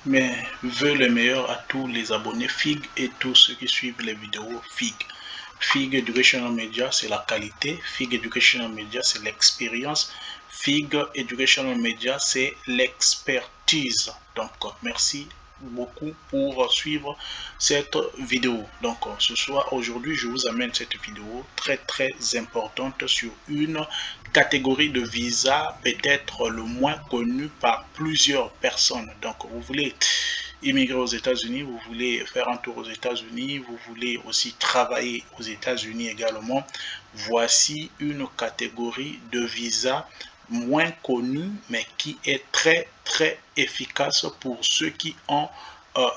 mes vœux les meilleurs à tous les abonnés FIG et tous ceux qui suivent les vidéos FIG. FIG Educational Media, c'est la qualité. FIG Educational Media, c'est l'expérience. FIG Educational Media, c'est l'expertise. Donc, merci beaucoup pour suivre cette vidéo. Donc, ce soir, aujourd'hui, je vous amène cette vidéo très importante sur une catégorie de visa peut-être le moins connu par plusieurs personnes. Donc, vous voulez immigrer aux États-Unis, vous voulez faire un tour aux États-Unis, vous voulez aussi travailler aux États-Unis également. Voici une catégorie de visa moins connue, mais qui est très efficace pour ceux qui ont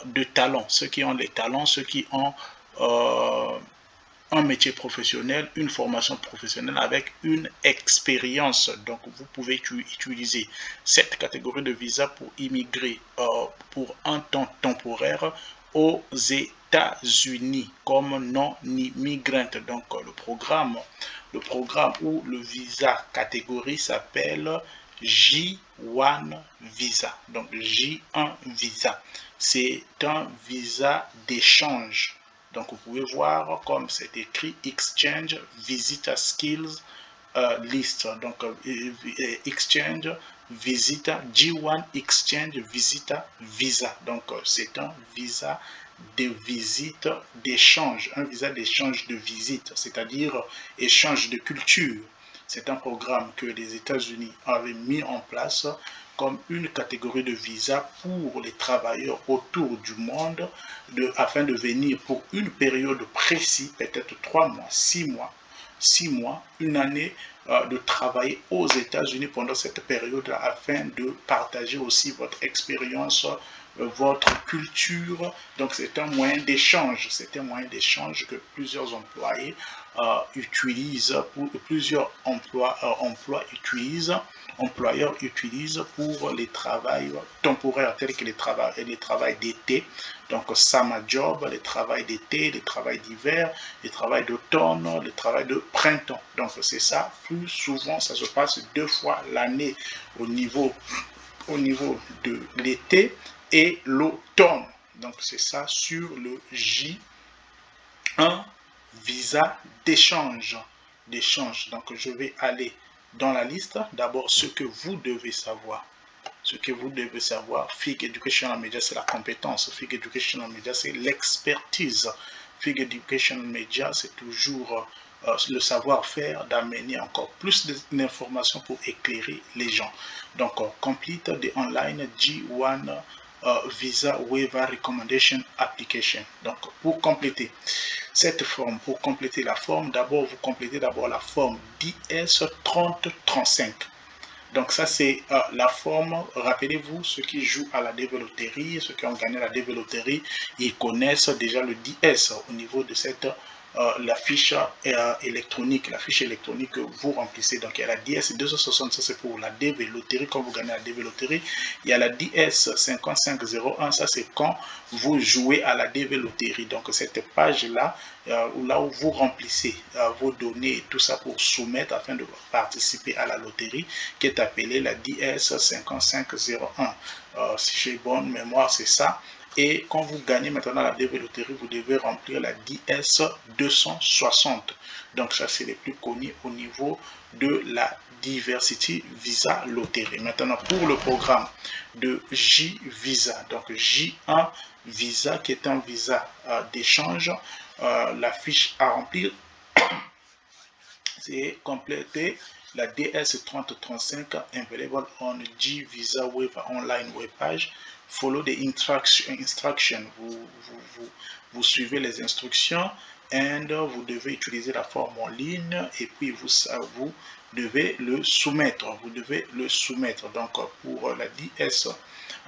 de talent, ceux qui ont les talents, ceux qui ont un métier professionnel, une formation professionnelle avec une expérience. Donc, vous pouvez utiliser cette catégorie de visa pour immigrer pour un temps temporaire aux États-Unis comme non-immigrante. Donc, le programme ou le visa catégorie s'appelle J1 visa. Donc, J1 visa, c'est un visa d'échange. Donc, vous pouvez voir comme c'est écrit Exchange Visitor Skills List. Donc, Exchange Visitor J1 Exchange Visitor Visa. Donc, c'est un visa de visite d'échange, un visa d'échange de visite, c'est-à-dire échange de culture. C'est un programme que les États-Unis avaient mis en place comme une catégorie de visa pour les travailleurs autour du monde afin de venir pour une période précise, peut-être 3 mois, 6 mois, une année, de travailler aux États-Unis pendant cette période afin de partager aussi votre expérience, votre culture. Donc c'est un moyen d'échange, que plusieurs employés utilisent, plusieurs employeurs utilisent pour les travails temporaires tels que les travails d'été, donc summer job, les travails d'été, les travails d'hiver, les travails d'automne, les travails de printemps. Donc c'est ça, plus souvent ça se passe 2 fois l'année au niveau de l'été et l'automne. Donc c'est ça sur le J1 visa d'échange. Donc je vais aller dans la liste. D'abord, ce que vous devez savoir. FIG Educational Media, c'est la compétence. FIG Educational Media, c'est l'expertise. FIG Educational Media, c'est toujours le savoir-faire d'amener encore plus d'informations pour éclairer les gens. Donc, complete the online J1 Visa Waiver Recommendation Application. Donc, pour compléter cette forme, pour compléter la forme, d'abord, vous complétez d'abord la forme DS 3035. Donc ça c'est la forme, rappelez-vous, ceux qui jouent à la DV Loterie, ceux qui ont gagné la DV Loterie, ils connaissent déjà le DS au niveau de cette la fiche électronique. La fiche électronique que vous remplissez, donc il y a la DS 260, ça c'est pour la DV Loterie, quand vous gagnez la DV Loterie. Il y a la DS 5501, ça c'est quand vous jouez à la DV Loterie. Donc cette page là, là où vous remplissez vos données et tout ça pour soumettre afin de participer à la loterie, qui est appelée la DS 5501. Si j'ai bonne mémoire, c'est ça. Et quand vous gagnez maintenant la DV Loterie, vous devez remplir la DS 260. Donc ça, c'est les plus connus au niveau de la Diversity Visa Loterie. Maintenant, pour le programme de J-Visa, donc J1 Visa, qui est un visa d'échange, la fiche à remplir, c'est compléter la DS 3035 available on J-Visa Waiver online web page. Follow the instruction. Vous suivez les instructions et vous devez utiliser la forme en ligne et puis vous devez le soumettre. Donc pour la DS,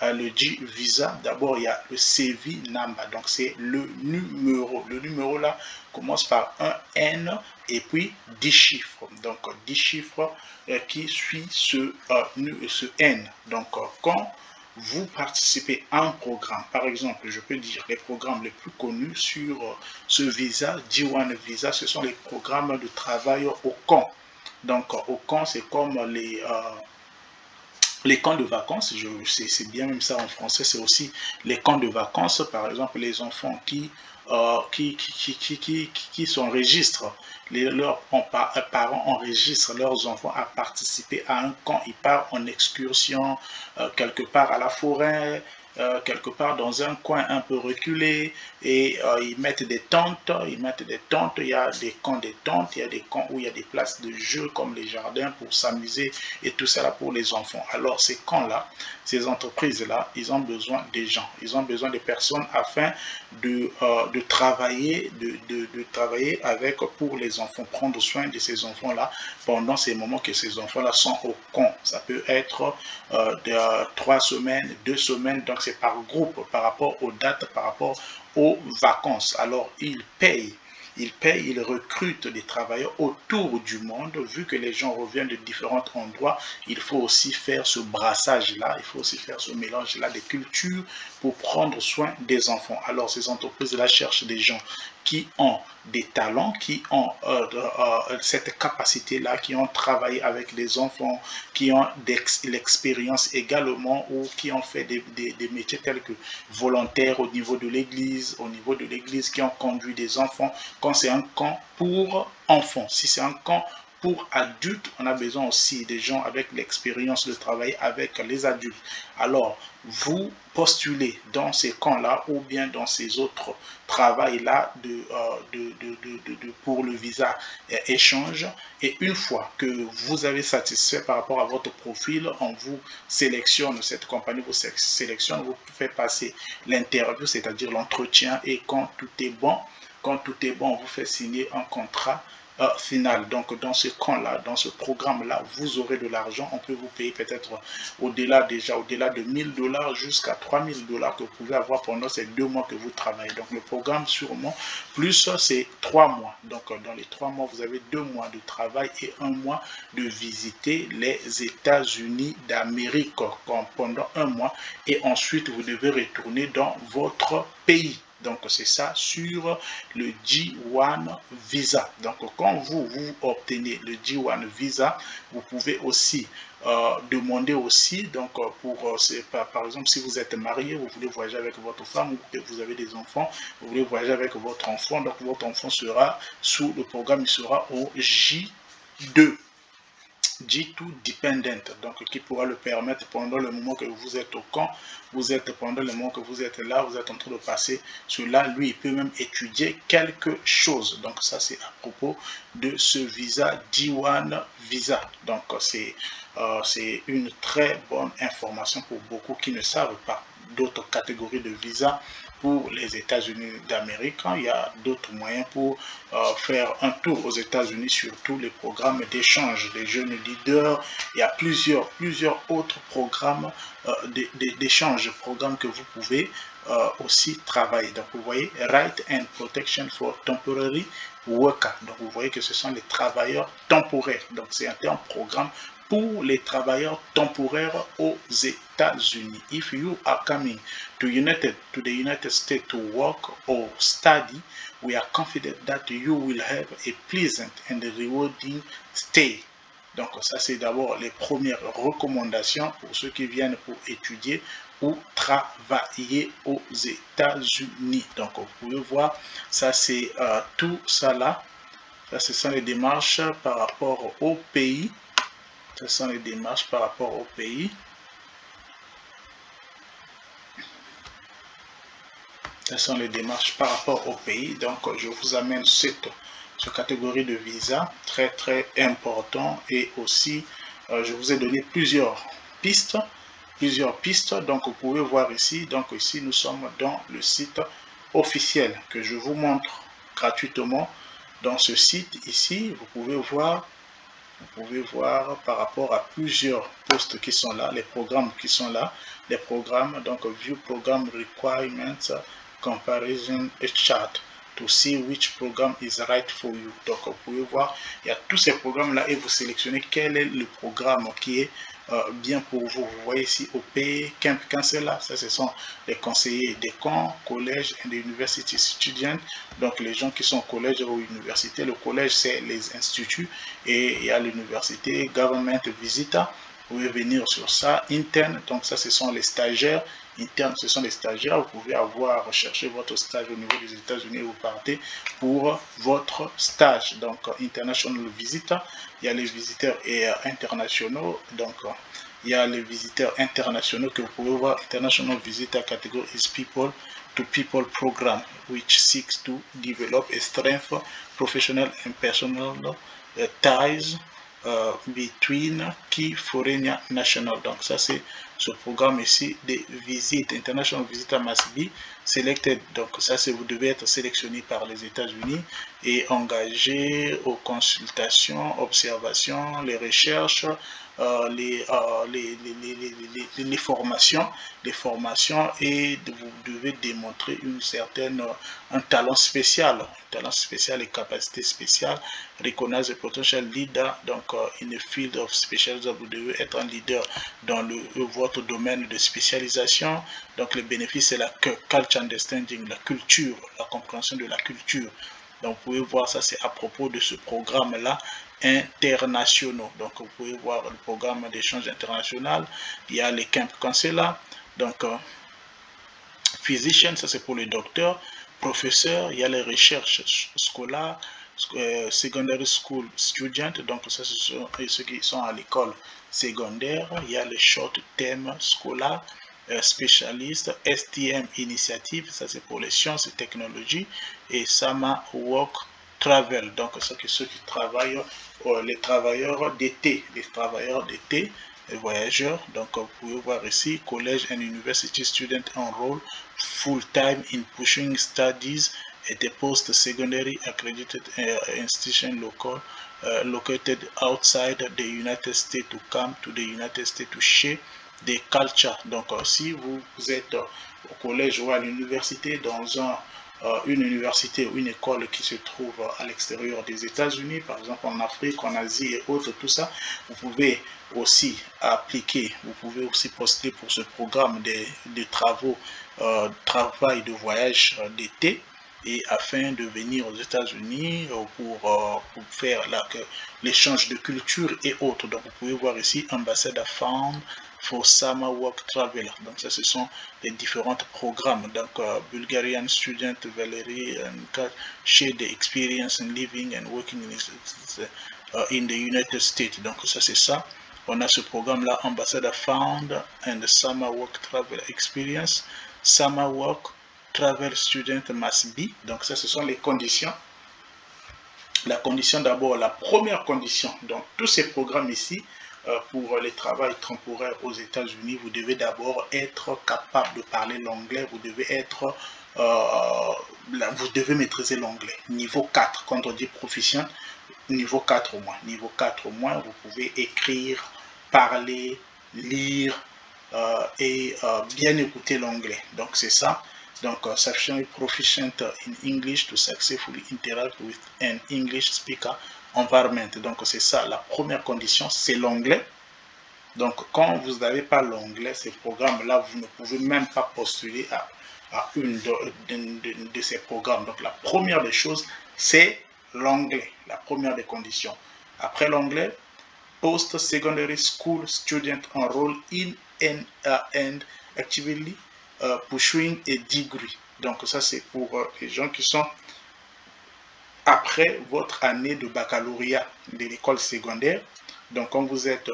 le J-Visa, d'abord il y a le CV number, donc c'est le numéro. Le numéro là commence par un N et puis 10 chiffres. Donc 10 chiffres qui suit ce N. Donc quand vous participez à un programme, par exemple, je peux dire les programmes les plus connus sur ce visa, J1 Visa, ce sont les programmes de travail au camp. Donc au camp, c'est comme les camps de vacances, c'est bien même ça en français, c'est aussi les camps de vacances, par exemple les enfants qui s'enregistrent, leurs parents enregistrent leurs enfants à participer à un camp, ils partent en excursion quelque part à la forêt, quelque part dans un coin un peu reculé, et ils mettent des tentes, il y a des camps des tentes, il y a des camps où il y a des places de jeux comme les jardins pour s'amuser et tout ça là pour les enfants. Alors ces camps-là, ces entreprises-là, ils ont besoin des gens, ils ont besoin des personnes afin de travailler, de travailler avec pour les enfants, prendre soin de ces enfants-là pendant ces moments que ces enfants-là sont au camp. Ça peut être de 3 semaines, 2 semaines, donc c'est par groupe, par rapport aux dates, par rapport aux vacances. Alors ils payent, ils recrutent des travailleurs autour du monde. Vu que les gens reviennent de différents endroits, il faut aussi faire ce brassage-là, il faut aussi faire ce mélange-là des cultures pour prendre soin des enfants. Alors ces entreprises-là cherchent des gens qui ont des talents, qui ont cette capacité-là, qui ont travaillé avec les enfants, qui ont l'expérience également, ou qui ont fait des métiers tels que volontaires au niveau de l'église, qui ont conduit des enfants, quand c'est un camp pour enfants. Si c'est un camp pour adultes, on a besoin aussi des gens avec l'expérience de travailler avec les adultes. Alors, vous postulez dans ces camps-là ou bien dans ces autres travails-là pour le visa échange. Et une fois que vous avez satisfait par rapport à votre profil, on vous sélectionne, cette compagnie vous sélectionne, vous fait passer l'interview, c'est-à-dire l'entretien, et quand tout est bon, on vous fait signer un contrat final. Donc dans ce camp-là, dans ce programme-là, vous aurez de l'argent. On peut vous payer peut-être au-delà de $1000 jusqu'à $3000 que vous pouvez avoir pendant ces 2 mois que vous travaillez. Donc le programme sûrement plus c'est 3 mois. Donc dans les 3 mois, vous avez 2 mois de travail et 1 mois de visiter les États-Unis d'Amérique pendant 1 mois, et ensuite vous devez retourner dans votre pays. Donc c'est ça sur le J1 Visa. Donc quand vous obtenez le J1 Visa, vous pouvez aussi demander aussi, donc par exemple si vous êtes marié, vous voulez voyager avec votre femme, ou vous avez des enfants, vous voulez voyager avec votre enfant, donc votre enfant sera sous le programme, il sera au J2. J2 dependent, donc qui pourra le permettre pendant le moment que vous êtes au camp, pendant le moment que vous êtes là, vous êtes en train de passer cela, lui il peut même étudier quelque chose. Donc ça c'est à propos de ce visa J1 Visa. Donc c'est une très bonne information pour beaucoup qui ne savent pas d'autres catégories de visa pour les États-Unis d'Amérique. Il y a d'autres moyens pour faire un tour aux États-Unis, surtout les programmes d'échange des jeunes leaders. Il y a plusieurs autres programmes d'échange, programmes que vous pouvez aussi travailler. Donc vous voyez, Right and Protection for Temporary Worker. Donc vous voyez que ce sont les travailleurs temporaires. Donc c'est un programme pour les travailleurs temporaires aux États-Unis. If you are coming to the United States to work or study, we are confident that you will have a pleasant and rewarding stay. Donc ça c'est d'abord les premières recommandations pour ceux qui viennent pour étudier ou travailler aux États-Unis. Donc vous pouvez voir, ça c'est tout ça là. Ça ce sont les démarches par rapport au pays. Ce sont les démarches par rapport au pays. Ce sont les démarches par rapport au pays. Donc, je vous amène cette catégorie de visa très important. Et aussi, je vous ai donné plusieurs pistes. Donc, vous pouvez voir ici. Donc, ici, nous sommes dans le site officiel que je vous montre gratuitement. Dans ce site ici, vous pouvez voir par rapport à plusieurs postes qui sont là, les programmes qui sont là, les programmes, donc View Program Requirements, Comparison Chart, to see which program is right for you. Donc vous pouvez voir, il y a tous ces programmes là et vous sélectionnez quel est le programme qui est bien pour vous. Vous voyez ici OP, Camp Counselor, ça ce sont les conseillers des camps, collège et university students. Donc les gens qui sont au collège ou université. Le collège c'est les instituts et il y a l'université, Government Visitor. Vous pouvez venir sur ça. Interne, donc ça, ce sont les stagiaires. Interne, ce sont les stagiaires. Vous pouvez avoir recherché votre stage au niveau des États-Unis et vous partez pour votre stage. Donc, International Visitor, il y a les visiteurs internationaux. Donc, il y a les visiteurs internationaux que vous pouvez voir. International Visitor category is people to people program, which seeks to develop a strength, professional and personal ties between key foreign national. Donc ça c'est ce programme ici des visites. International Visitor must be selected. Donc ça c'est vous devez être sélectionné par les États-Unis et engagé aux consultations, observations, les recherches, les formations, et vous devez démontrer un talent spécial et capacité spéciale. Recognize the potential leader, donc in the field of specialism, vous devez être un leader dans votre domaine de spécialisation. Donc le bénéfice c'est la culture understanding, la culture, la compréhension de la culture. Donc vous pouvez voir ça, c'est à propos de ce programme là internationaux. Donc vous pouvez voir le programme d'échange international. Il y a les camp counselors, donc physician, ça c'est pour les docteurs, professeurs. Il y a les recherches scolaires, secondary school student, donc ça ce sont ceux qui sont à l'école secondaire. Il y a les short term scolaires, spécialistes, STM initiative, ça c'est pour les sciences et technologies, et Summer Work Travel, donc ceux qui travaillent, les travailleurs d'été, les voyageurs. Donc vous pouvez voir ici college and university student enroll full-time in pushing studies at a post-secondary accredited institution located outside the United States to come to the United States to share the culture. Donc si vous êtes au collège ou à l'université dans une université ou une école qui se trouve à l'extérieur des États-Unis, par exemple en Afrique, en Asie et autres, tout ça, vous pouvez aussi appliquer, vous pouvez aussi postuler pour ce programme de travail de voyage d'été, et afin de venir aux États-Unis pour faire l'échange de culture et autres. Donc vous pouvez voir ici Ambassador Fund for Summer Work Traveler. Donc ça, ce sont les différents programmes. Donc Bulgarian student Valerie share the experience in living and working in the United States. Donc ça c'est ça. On a ce programme là, Ambassador Fund and the Summer Work Travel Experience. Summer Work Travel Student must be. Donc ça ce sont les conditions. La condition d'abord, la première condition, donc tous ces programmes ici, pour les travails temporaires aux États-Unis, vous devez d'abord être capable de parler l'anglais, vous devez maîtriser l'anglais. Niveau 4, quand on dit proficient, niveau 4 au moins. Niveau 4 au moins, vous pouvez écrire, parler, lire et bien écouter l'anglais. Donc c'est ça. Donc, sufficiently proficient in English to successfully interact with an English speaker environment. Donc, c'est ça, la première condition, c'est l'anglais. Donc, quand vous n'avez pas l'anglais, ces programmes-là, vous ne pouvez même pas postuler à une de ces programmes. Donc, la première des choses, c'est l'anglais, la première des conditions. Après l'anglais, post-secondary school student enroll in and actively pursuing a degree. Donc ça c'est pour les gens qui sont après votre année de baccalauréat de l'école secondaire. Donc quand vous êtes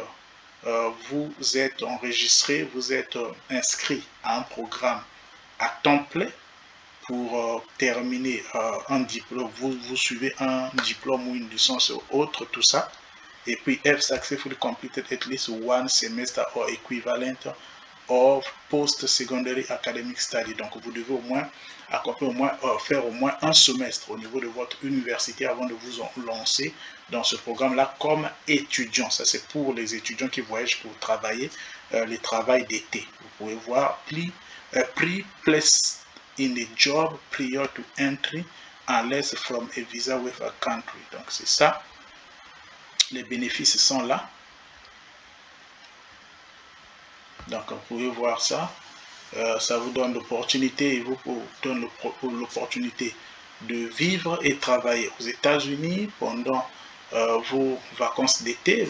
enregistré, vous êtes inscrit à un programme à temps plein pour terminer un diplôme, vous suivez un diplôme ou une licence ou autre, tout ça. Et puis have successfully completed at least one semester or equivalent of post-secondary academic study. Donc vous devez au moins faire au moins un semestre au niveau de votre université avant de vous lancer dans ce programme-là comme étudiant. Ça c'est pour les étudiants qui voyagent pour travailler, les travails d'été. Vous pouvez voir pre-placed in a job prior to entry unless from a visa with a country. Donc c'est ça. Les bénéfices sont là. Donc vous pouvez voir ça. Ça vous donne l'opportunité et vous donne l'opportunité de vivre et travailler aux États-Unis pendant vos vacances d'été.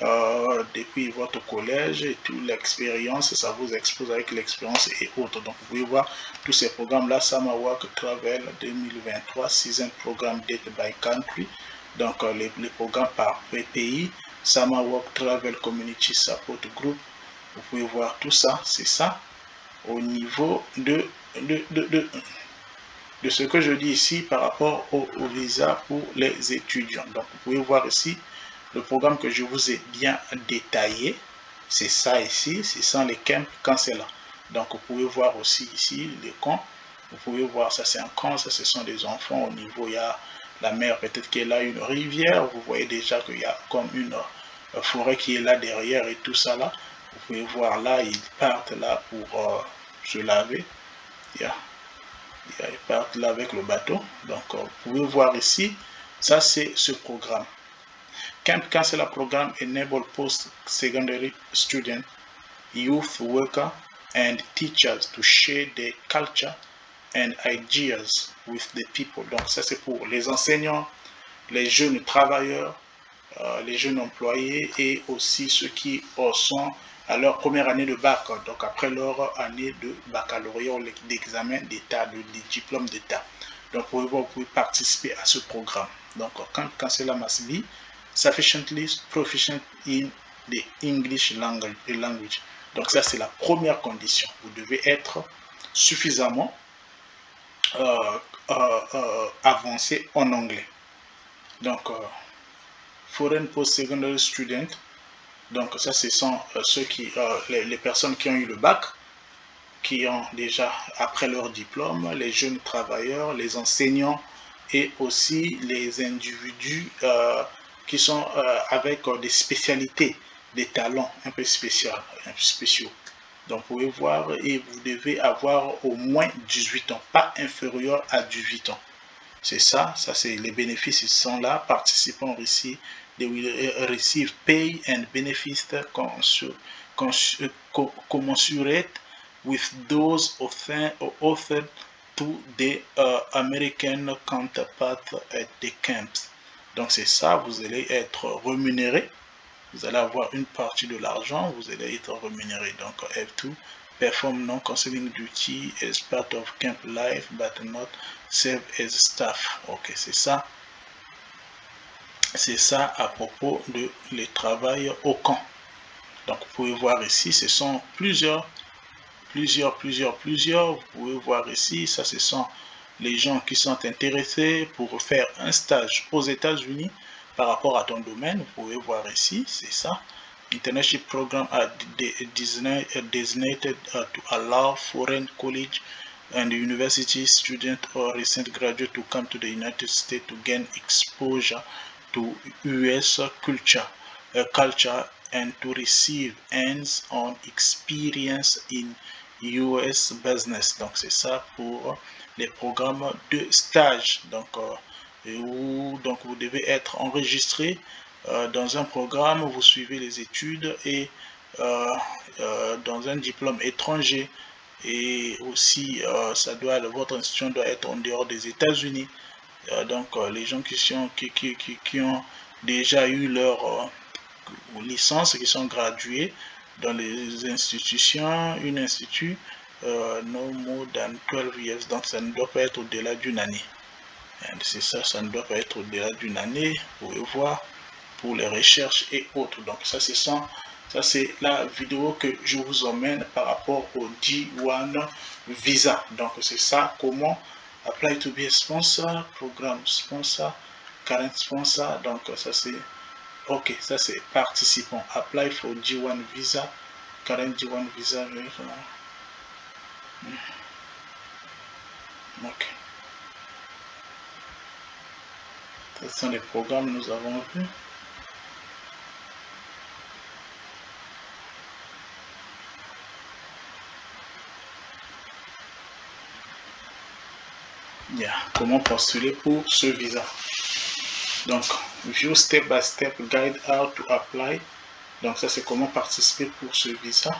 depuis votre collège et toute l'expérience, ça vous expose avec l'expérience et autres. Donc vous pouvez voir tous ces programmes là, Summer Work Travel 2023, Season Programme Date by Country, donc les programmes par pays, Summer Work Travel Community Support Group, vous pouvez voir tout ça, c'est ça, au niveau de ce que je dis ici par rapport au visa pour les étudiants. Donc vous pouvez voir ici, le programme que je vous ai bien détaillé, c'est ça ici, c'est sans les camps quand c'est là. Donc vous pouvez voir aussi ici les camps. Vous pouvez voir, ça c'est un camp, ça ce sont des enfants. Au niveau, il y a la mer, peut-être qu'il y a là une rivière. Vous voyez déjà qu'il y a comme une forêt qui est là derrière et tout ça là. Vous pouvez voir là, ils partent là pour se laver. Ils partent là avec le bateau. Donc vous pouvez voir ici, ça c'est ce programme. Camp Counselor Program enable post-secondary students, youth workers, and teachers to share their culture and ideas with the people. Donc ça c'est pour les enseignants, les jeunes travailleurs, les jeunes employés et aussi ceux qui sont à leur première année de bac, donc après leur année de baccalauréat, d'examen d'état, de diplôme d'état. Donc vous pouvez participer à ce programme. Donc Camp Counselor must be sufficiently proficient in the English language. Donc ça c'est la première condition. Vous devez être suffisamment avancé en anglais. Donc foreign post-secondary student, donc ça ce sont ceux qui les personnes qui ont eu le bac, qui ont déjà après leur diplôme, les jeunes travailleurs, les enseignants et aussi les individus qui sont avec des spécialités, des talents un peu spéciaux. Donc vous pouvez voir, et vous devez avoir au moins 18 ans, pas inférieur à 18 ans. C'est ça, c'est les bénéfices, ils sont là. Participants ici, they will receive pay and benefits commensurate with those offered to the American counterpart at the camps. Donc c'est ça, vous allez être rémunéré, vous allez avoir une partie de l'argent, vous allez être rémunéré. Donc have to perform non-counseling duty as part of camp life but not serve as staff. Ok, c'est ça. C'est ça à propos de le travail au camp. Donc vous pouvez voir ici, ce sont plusieurs. Vous pouvez voir ici, ça ce sont les gens qui sont intéressés pour faire un stage aux États-Unis par rapport à ton domaine. Vous pouvez voir ici, c'est ça. Internship program are designated to allow foreign college and university students or recent graduates to come to the United States to gain exposure to US culture and to receive hands-on experience in US business. Donc c'est ça pour les programmes de stage. Donc vous devez être enregistré dans un programme, vous suivez les études et dans un diplôme étranger, et aussi votre institution doit être en dehors des États-Unis. Donc les gens qui ont déjà eu leur licence, qui sont gradués dans les institutions, une institut, no more than 12 years, donc ça ne doit pas être au-delà d'une année. C'est ça, ça ne doit pas être au-delà d'une année. Vous pouvez voir pour les recherches et autres. Donc ça c'est la vidéo que je vous emmène par rapport au D1 visa. Donc c'est ça, comment apply to be a sponsor, programme sponsor, current sponsor. Donc ça c'est ok, ça c'est participant. Apply for D1 visa, current D1 visa. Ok. Ce sont les programmes que nous avons vus. Yeah. Comment postuler pour ce visa. Donc, view step by step guide how to apply. Donc ça c'est comment participer pour ce visa.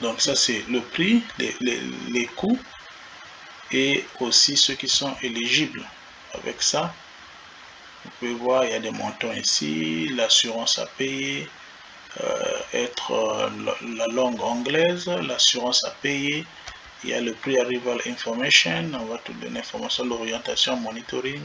Donc ça c'est le prix, les coûts et aussi ceux qui sont éligibles avec ça. Vous pouvez voir, il y a des montants ici, l'assurance à payer, la langue anglaise, l'assurance à payer. Il y a le pre-arrival information, on va tout donner information, l'orientation, monitoring,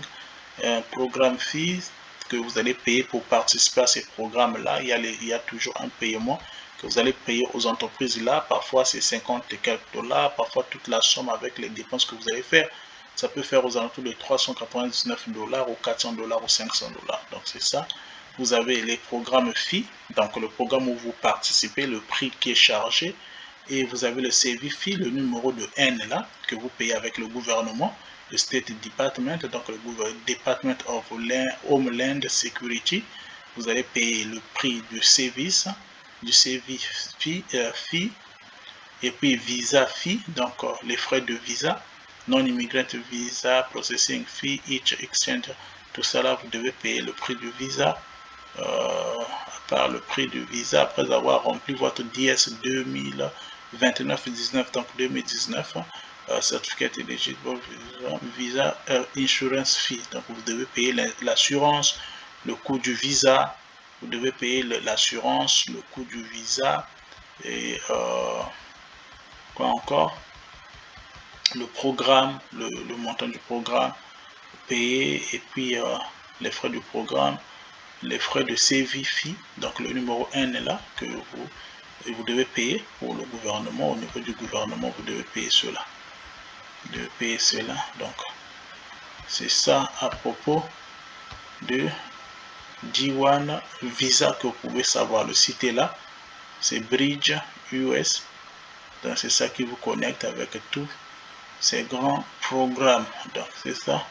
un programme fees que vous allez payer pour participer à ces programmes-là. Il y a toujours un paiement que vous allez payer aux entreprises là. Parfois, c'est 50 et quelques dollars, parfois toute la somme avec les dépenses que vous allez faire. Ça peut faire aux alentours de 399 dollars ou 400 dollars ou 500 dollars. Donc, c'est ça. Vous avez les programmes FI, donc le programme où vous participez, le prix qui est chargé. Et vous avez le CV fee, le numéro de N là, que vous payez avec le gouvernement, le State Department, donc le Department of Homeland Security. Vous allez payer le prix du service, du CV fee, et puis visa fee, donc les frais de visa, non-immigrant visa, processing fee, each exchange, tout ça là, vous devez payer le prix du visa. À part le prix du visa, après avoir rempli votre DS 2029-19, donc 2019, certificat éligible visa insurance fee. Donc vous devez payer l'assurance, le coût du visa, vous devez payer l'assurance, le coût du visa et quoi encore, le programme, le montant du programme payé, et puis les frais du programme, les frais de CV fee, donc le numéro N est là que vous devez payer pour le gouvernement. Au niveau du gouvernement, vous devez payer cela. Vous devez payer cela. Donc, c'est ça à propos de D1 Visa que vous pouvez savoir. Le site est là. C'est Bridge US. Donc, c'est ça qui vous connecte avec tous ces grands programmes. Donc, c'est ça.